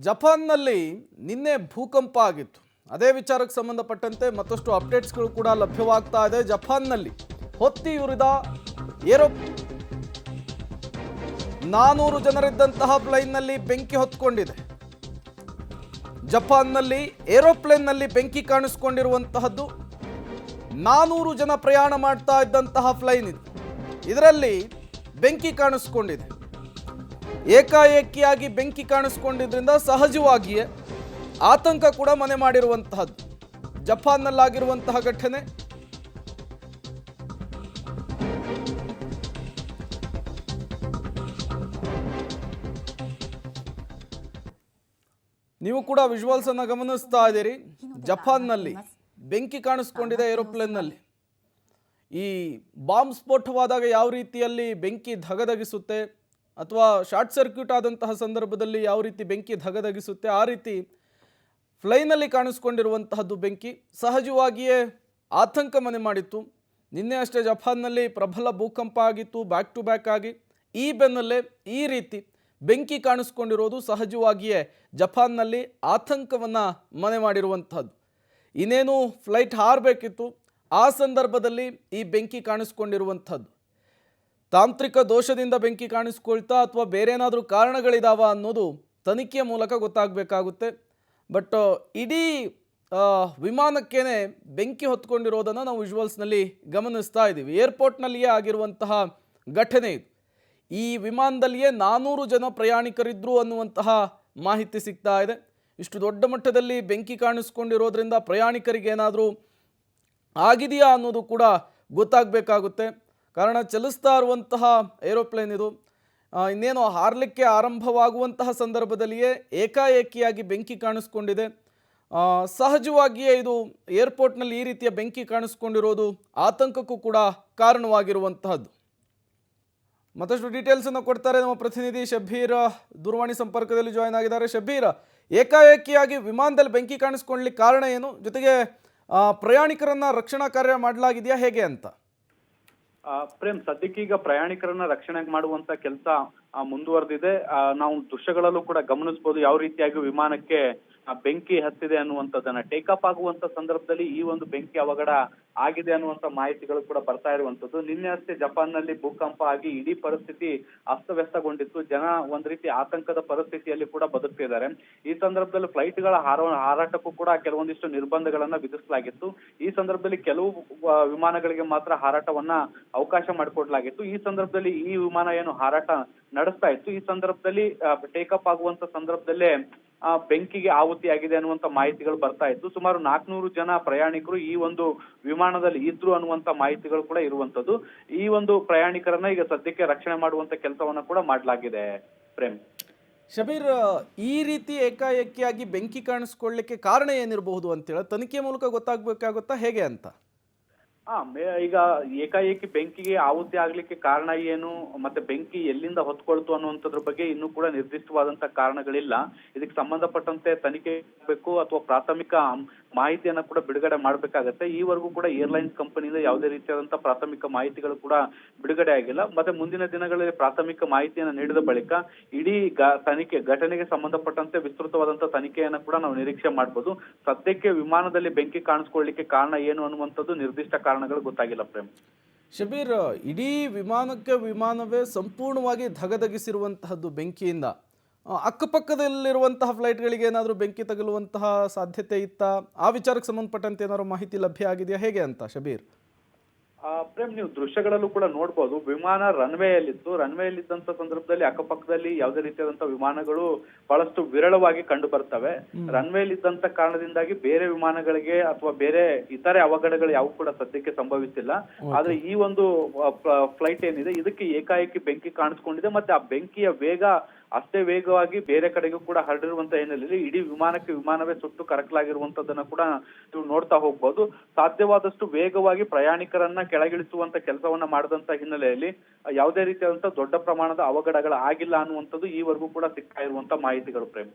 ಜಪಾನ್ನಲ್ಲಿ ನಿನ್ನೆ ಭೂಕಂಪ ಆಗಿತ್ತು. ಅದೇ ವಿಚಾರಕ್ಕೆ ಸಂಬಂಧಪಟ್ಟಂತೆ ಮತ್ತಷ್ಟು ಅಪ್ಡೇಟ್ಸ್ಗಳು ಕೂಡ ಲಭ್ಯವಾಗ್ತಾ ಇದೆ. ಜಪಾನ್ನಲ್ಲಿ ಹೊತ್ತಿ ಉರಿದ ಏರೋ 400 ಜನರಿದ್ದಂತಹ ಪ್ಲೇನ್ನಲ್ಲಿ ಬೆಂಕಿ ಹೊತ್ಕೊಂಡಿದೆ. ಜಪಾನ್ನಲ್ಲಿ ಏರೋಪ್ಲೇನ್ನಲ್ಲಿ ಬೆಂಕಿ ಕಾಣಿಸಿಕೊಂಡಿರುವಂತಹದ್ದು. 400 ಜನ ಪ್ರಯಾಣ ಮಾಡ್ತಾ ಇದ್ದಂತಹ ಫ್ಲೈನ್ ಇದು. ಇದರಲ್ಲಿ ಬೆಂಕಿ ಕಾಣಿಸಿಕೊಂಡಿದೆ. ಏಕಾಏಕಿಯಾಗಿ ಬೆಂಕಿ ಕಾಣಿಸಿಕೊಂಡಿದ್ರಿಂದ ಸಹಜವಾಗಿಯೇ ಆತಂಕ ಕೂಡ ಮನೆ ಮಾಡಿರುವಂತಹದ್ದು. ಜಪಾನ್ನಲ್ಲಾಗಿರುವಂತಹ ಘಟನೆ. ನೀವು ಕೂಡ ವಿಜುವಲ್ಸ್ ಅನ್ನು ಗಮನಿಸ್ತಾ ಇದ್ದೀರಿ. ಜಪಾನ್ನಲ್ಲಿ ಬೆಂಕಿ ಕಾಣಿಸ್ಕೊಂಡಿದೆ ಏರೋಪ್ಲೇನ್ನಲ್ಲಿ. ಈ ಬಾಂಬ್ ಸ್ಫೋಟವಾದಾಗ ಯಾವ ರೀತಿಯಲ್ಲಿ ಬೆಂಕಿ ಧಗಧಗಿಸುತ್ತೆ ಅಥವಾ ಶಾರ್ಟ್ ಸರ್ಕ್ಯೂಟ್ ಆದಂತಹ ಸಂದರ್ಭದಲ್ಲಿ ಯಾವ ರೀತಿ ಬೆಂಕಿ ಧಗಧಗಿಸುತ್ತೆ, ಆ ರೀತಿ ಫ್ಲೈನಲ್ಲಿ ಕಾಣಿಸ್ಕೊಂಡಿರುವಂತಹದ್ದು ಬೆಂಕಿ. ಸಹಜವಾಗಿಯೇ ಆತಂಕ ಮನೆ ಮಾಡಿತ್ತು. ನಿನ್ನೆ ಅಷ್ಟೇ ಜಪಾನ್ನಲ್ಲಿ ಪ್ರಬಲ ಭೂಕಂಪ ಆಗಿತ್ತು, ಬ್ಯಾಕ್ ಟು ಬ್ಯಾಕ್ ಆಗಿ. ಈ ಬೆನ್ನಲ್ಲೇ ಈ ರೀತಿ ಬೆಂಕಿ ಕಾಣಿಸ್ಕೊಂಡಿರೋದು ಸಹಜವಾಗಿಯೇ ಜಪಾನ್ನಲ್ಲಿ ಆತಂಕವನ್ನು ಮನೆ ಮಾಡಿರುವಂತಹದ್ದು. ಇನ್ನೇನು ಫ್ಲೈಟ್ ಹಾರಬೇಕಿತ್ತು, ಆ ಸಂದರ್ಭದಲ್ಲಿ ಈ ಬೆಂಕಿ ಕಾಣಿಸ್ಕೊಂಡಿರುವಂಥದ್ದು. ತಾಂತ್ರಿಕ ದೋಷದಿಂದ ಬೆಂಕಿ ಕಾಣಿಸ್ಕೊಳ್ತಾ ಅಥವಾ ಬೇರೆ ಏನಾದರೂ ಕಾರಣಗಳಿದಾವ ಅನ್ನೋದು ತನಿಖೆಯ ಮೂಲಕ ಗೊತ್ತಾಗಬೇಕಾಗುತ್ತೆ. ಬಟ್ ಇಡೀ ವಿಮಾನಕ್ಕೇನೆ ಬೆಂಕಿ ಹೊತ್ಕೊಂಡಿರೋದನ್ನು ನಾವು ವಿಜುವಲ್ಸ್ನಲ್ಲಿ ಗಮನಿಸ್ತಾ ಇದ್ದೀವಿ. ಏರ್ಪೋರ್ಟ್ನಲ್ಲಿಯೇ ಆಗಿರುವಂತಹ ಘಟನೆ ಇದು. ಈ ವಿಮಾನದಲ್ಲಿಯೇ 400 ಜನ ಪ್ರಯಾಣಿಕರಿದ್ದರು ಅನ್ನುವಂತಹ ಮಾಹಿತಿ ಸಿಗ್ತಾ ಇದೆ. ಇಷ್ಟು ದೊಡ್ಡ ಮಟ್ಟದಲ್ಲಿ ಬೆಂಕಿ ಕಾಣಿಸ್ಕೊಂಡಿರೋದ್ರಿಂದ ಪ್ರಯಾಣಿಕರಿಗೆ ಏನಾದರೂ ಆಗಿದೆಯಾ ಅನ್ನೋದು ಕೂಡ ಗೊತ್ತಾಗಬೇಕಾಗುತ್ತೆ. ಕಾರಣ ಚಲಿಸ್ತಾ ಇರುವಂತಹ ಏರೋಪ್ಲೇನ್ ಇದು. ಇನ್ನೇನು ಹಾರಲಿಕ್ಕೆ ಆರಂಭವಾಗುವಂತಹ ಸಂದರ್ಭದಲ್ಲಿಯೇ ಏಕಾಏಕಿಯಾಗಿ ಬೆಂಕಿ ಕಾಣಿಸ್ಕೊಂಡಿದೆ. ಸಹಜವಾಗಿಯೇ ಇದು ಏರ್ಪೋರ್ಟ್ನಲ್ಲಿ ಈ ರೀತಿಯ ಬೆಂಕಿ ಕಾಣಿಸ್ಕೊಂಡಿರೋದು ಆತಂಕಕ್ಕೂ ಕೂಡ ಕಾರಣವಾಗಿರುವಂತಹದ್ದು. ಮತ್ತಷ್ಟು ಡೀಟೇಲ್ಸನ್ನು ಕೊಡ್ತಾರೆ ನಮ್ಮ ಪ್ರತಿನಿಧಿ ಶಬೀರ್. ದೂರವಾಣಿ ಸಂಪರ್ಕದಲ್ಲಿ ಜಾಯ್ನ್ ಆಗಿದ್ದಾರೆ. ಶಬೀರ್, ಏಕಾಏಕಿಯಾಗಿ ವಿಮಾನದಲ್ಲಿ ಬೆಂಕಿ ಕಾಣಿಸ್ಕೊಳ್ಳಲಿಕ್ಕೆ ಕಾರಣ ಏನು? ಜೊತೆಗೆ ಪ್ರಯಾಣಿಕರನ್ನ ರಕ್ಷಣಾ ಕಾರ್ಯ ಮಾಡಲಾಗಿದೆಯಾ ಹೇಗೆ ಅಂತ? ಪ್ರೇಮ್, ಸದ್ಯಕ್ಕೀಗ ಪ್ರಯಾಣಿಕರನ್ನ ರಕ್ಷಣೆ ಮಾಡುವಂತ ಕೆಲಸ ಮುಂದುವರೆದಿದೆ. ನಾವು ದೃಶ್ಯಗಳಲ್ಲೂ ಕೂಡ ಗಮನಿಸಬಹುದು ಯಾವ ರೀತಿಯಾಗಿ ವಿಮಾನಕ್ಕೆ ಬೆಂಕಿ ಹತ್ತಿದೆ ಅನ್ನುವಂಥದ್ದನ್ನ. ಟೇಕ್ ಆಫ್ ಆಗುವಂತ ಸಂದರ್ಭದಲ್ಲಿ ಈ ಒಂದು ಬೆಂಕಿ ಅವಘಡ ಆಗಿದೆ ಅನ್ನುವಂತ ಮಾಹಿತಿಗಳು ಕೂಡ ಬರ್ತಾ ಇರುವಂತದ್ದು. ನಿನ್ನೆ ಅಷ್ಟೇ ಜಪಾನ್ನಲ್ಲಿ ಭೂಕಂಪ ಆಗಿ ಇಡೀ ಪರಿಸ್ಥಿತಿ ಅಸ್ತವ್ಯಸ್ತಗೊಂಡಿತ್ತು. ಜನ ಒಂದ್ ರೀತಿ ಆತಂಕದ ಪರಿಸ್ಥಿತಿಯಲ್ಲಿ ಕೂಡ ಬದುಕ್ತಿದ್ದಾರೆ. ಈ ಸಂದರ್ಭದಲ್ಲಿ ಫ್ಲೈಟ್ಗಳ ಹಾರಾಟಕ್ಕೂ ಕೂಡ ಕೆಲವೊಂದಿಷ್ಟು ನಿರ್ಬಂಧಗಳನ್ನ ವಿಧಿಸಲಾಗಿತ್ತು. ಈ ಸಂದರ್ಭದಲ್ಲಿ ಕೆಲವು ವಿಮಾನಗಳಿಗೆ ಮಾತ್ರ ಹಾರಾಟವನ್ನ ಅವಕಾಶ ಮಾಡಿಕೊಡ್ಲಾಗಿತ್ತು. ಈ ಸಂದರ್ಭದಲ್ಲಿ ಈ ವಿಮಾನ ಏನು ಹಾರಾಟ ನಡೆಸ್ತಾ ಇತ್ತು, ಈ ಸಂದರ್ಭದಲ್ಲಿ ಟೇಕ್ ಆಫ್ ಆಗುವಂತ ಸಂದರ್ಭದಲ್ಲೇ ಬೆಂಕಿಗೆ ಆಹುತಿಯಾಗಿದೆ ಅನ್ನುವಂತ ಮಾಹಿತಿಗಳು ಬರ್ತಾ ಇತ್ತು. ಸುಮಾರು 400 ಜನ ಪ್ರಯಾಣಿಕರು ಈ ಒಂದು ವಿಮಾನದಲ್ಲಿ ಇದ್ರು ಅನ್ನುವಂತ ಮಾಹಿತಿಗಳು ಕೂಡ ಇರುವಂತದ್ದು. ಈ ಒಂದು ಪ್ರಯಾಣಿಕರನ್ನ ಈಗ ಸದ್ಯಕ್ಕೆ ರಕ್ಷಣೆ ಮಾಡುವಂತ ಕೆಲಸವನ್ನ ಕೂಡ ಮಾಡಲಾಗಿದೆ. ಪ್ರೇಮ್, ಶಬೀರ್, ಈ ರೀತಿ ಏಕಾಏಕಿಯಾಗಿ ಬೆಂಕಿ ಕಾಣಿಸ್ಕೊಳ್ಳಿಕ್ಕೆ ಕಾರಣ ಏನಿರಬಹುದು ಅಂತೇಳಿ ತನಿಖೆ ಮೂಲಕ ಗೊತ್ತಾಗಬೇಕಾಗುತ್ತಾ ಹೇಗೆ ಅಂತ? ಈಗ ಏಕಾಏಕಿ ಬೆಂಕಿಗೆ ಆಹುತಿ ಆಗ್ಲಿಕ್ಕೆ ಕಾರಣ ಏನು, ಮತ್ತೆ ಬೆಂಕಿ ಎಲ್ಲಿಂದ ಹೊತ್ಕೊಳ್ತು ಅನ್ನುವಂಥದ್ರ ಬಗ್ಗೆ ಇನ್ನೂ ಕೂಡ ನಿರ್ದಿಷ್ಟವಾದಂತ ಕಾರಣಗಳಿಲ್ಲ. ಇದಕ್ಕೆ ಸಂಬಂಧಪಟ್ಟಂತೆ ತನಿಖೆ ಬೇಕು ಅಥವಾ ಪ್ರಾಥಮಿಕ ಮಾಹಿತಿಯನ್ನ ಕೂಡ ಬಿಡುಗಡೆ ಮಾಡ್ಬೇಕಾಗತ್ತೆ. ಈವರೆಗೂ ಕೂಡ ಏರ್ಲೈನ್ಸ್ ಕಂಪನಿಯಿಂದ ಯಾವುದೇ ರೀತಿಯಾದಂತಹ ಪ್ರಾಥಮಿಕ ಮಾಹಿತಿಗಳು ಕೂಡ ಬಿಡುಗಡೆ ಆಗಿಲ್ಲ. ಮತ್ತೆ ಮುಂದಿನ ದಿನಗಳಲ್ಲಿ ಪ್ರಾಥಮಿಕ ಮಾಹಿತಿಯನ್ನು ನೀಡಿದ ಬಳಿಕ ಇಡೀ ಘಟನೆಗೆ ಸಂಬಂಧಪಟ್ಟಂತೆ ವಿಸ್ತೃತವಾದಂತಹ ತನಿಖೆಯನ್ನ ಕೂಡ ನಾವು ನಿರೀಕ್ಷೆ ಮಾಡಬಹುದು. ಸದ್ಯಕ್ಕೆ ವಿಮಾನದಲ್ಲಿ ಬೆಂಕಿ ಕಾಣಿಸ್ಕೊಳ್ಳಿಕ್ಕೆ ಕಾರಣ ಏನು ಅನ್ನುವಂಥದ್ದು ನಿರ್ದಿಷ್ಟ ಕಾರಣಗಳು ಗೊತ್ತಾಗಿಲ್ಲ. ಪ್ರೇಮ್, ಶಬೀರ್, ಇಡೀ ವಿಮಾನವೇ ಸಂಪೂರ್ಣವಾಗಿ ಧಗಧಗಿಸಿರುವಂತಹದ್ದು ಬೆಂಕಿಯಿಂದ. ಅಕ್ಕಪಕ್ಕದಲ್ಲಿರುವಂತಹ ಫ್ಲೈಟ್ಗಳಿಗೆ ಏನಾದರೂ ಬೆಂಕಿ ತಗುಲುವಂತಹ ಸಾಧ್ಯತೆ ಇತ್ತಾ? ಆ ವಿಚಾರಕ್ಕೆ ಸಂಬಂಧಪಟ್ಟಂತೆ ಏನಾದರೂ ಮಾಹಿತಿ ಲಭ್ಯ ಆಗಿದೆಯಾ ಹೇಗೆ ಅಂತ ಶಬೀರ್? ಪ್ರೇಮ್, ನೀವು ದೃಶ್ಯಗಳಲ್ಲೂ ಕೂಡ ನೋಡ್ಬೋದು. ವಿಮಾನ ರನ್ವೇಯಲ್ಲಿದ್ದಂತ ಸಂದರ್ಭದಲ್ಲಿ ಅಕ್ಕಪಕ್ಕದಲ್ಲಿ ಯಾವುದೇ ರೀತಿಯಾದಂತಹ ವಿಮಾನಗಳು ಬಹಳಷ್ಟು ವಿರಳವಾಗಿ ಕಂಡು ಬರ್ತವೆ. ರನ್ವೇಯಲ್ಲಿದ್ದಂತ ಕಾರಣದಿಂದಾಗಿ ಬೇರೆ ವಿಮಾನಗಳಿಗೆ ಅಥವಾ ಬೇರೆ ಇತರೆ ಅವಘಡಗಳು ಯಾವ ಕೂಡ ಸದ್ಯಕ್ಕೆ ಸಂಭವಿಸಿಲ್ಲ. ಆದ್ರೆ ಈ ಒಂದು ಫ್ಲೈಟ್ ಏನಿದೆ ಇದಕ್ಕೆ ಏಕಾಏಕಿ ಬೆಂಕಿ ಕಾಣಿಸ್ಕೊಂಡಿದೆ. ಮತ್ತೆ ಆ ಬೆಂಕಿಯ ವೇಗ ಅಷ್ಟೇ ವೇಗವಾಗಿ ಬೇರೆ ಕಡೆಗೂ ಕೂಡ ಹರಡಿರುವಂತ ಹಿನ್ನೆಲೆಯಲ್ಲಿ ಇಡೀ ವಿಮಾನವೇ ಸುಟ್ಟು ಕರಕಲಾಗಿರುವಂತದನ್ನ ಕೂಡ ನೀವು ನೋಡ್ತಾ ಹೋಗ್ಬೋದು. ಸಾಧ್ಯವಾದಷ್ಟು ವೇಗವಾಗಿ ಪ್ರಯಾಣಿಕರನ್ನ ಕೆಳಗಿಳಿಸುವಂತ ಕೆಲಸವನ್ನ ಮಾಡಿದಂತ ಹಿನ್ನೆಲೆಯಲ್ಲಿ ಯಾವುದೇ ರೀತಿಯಾದಂತಹ ದೊಡ್ಡ ಪ್ರಮಾಣದ ಅವಘಡಗಳ ಆಗಿಲ್ಲ ಅನ್ನುವಂಥದ್ದು ಈವರೆಗೂ ಕೂಡ ಸಿಗ್ತಾ ಇರುವಂತ ಮಾಹಿತಿಗಳು. ಪ್ರೇಮ್,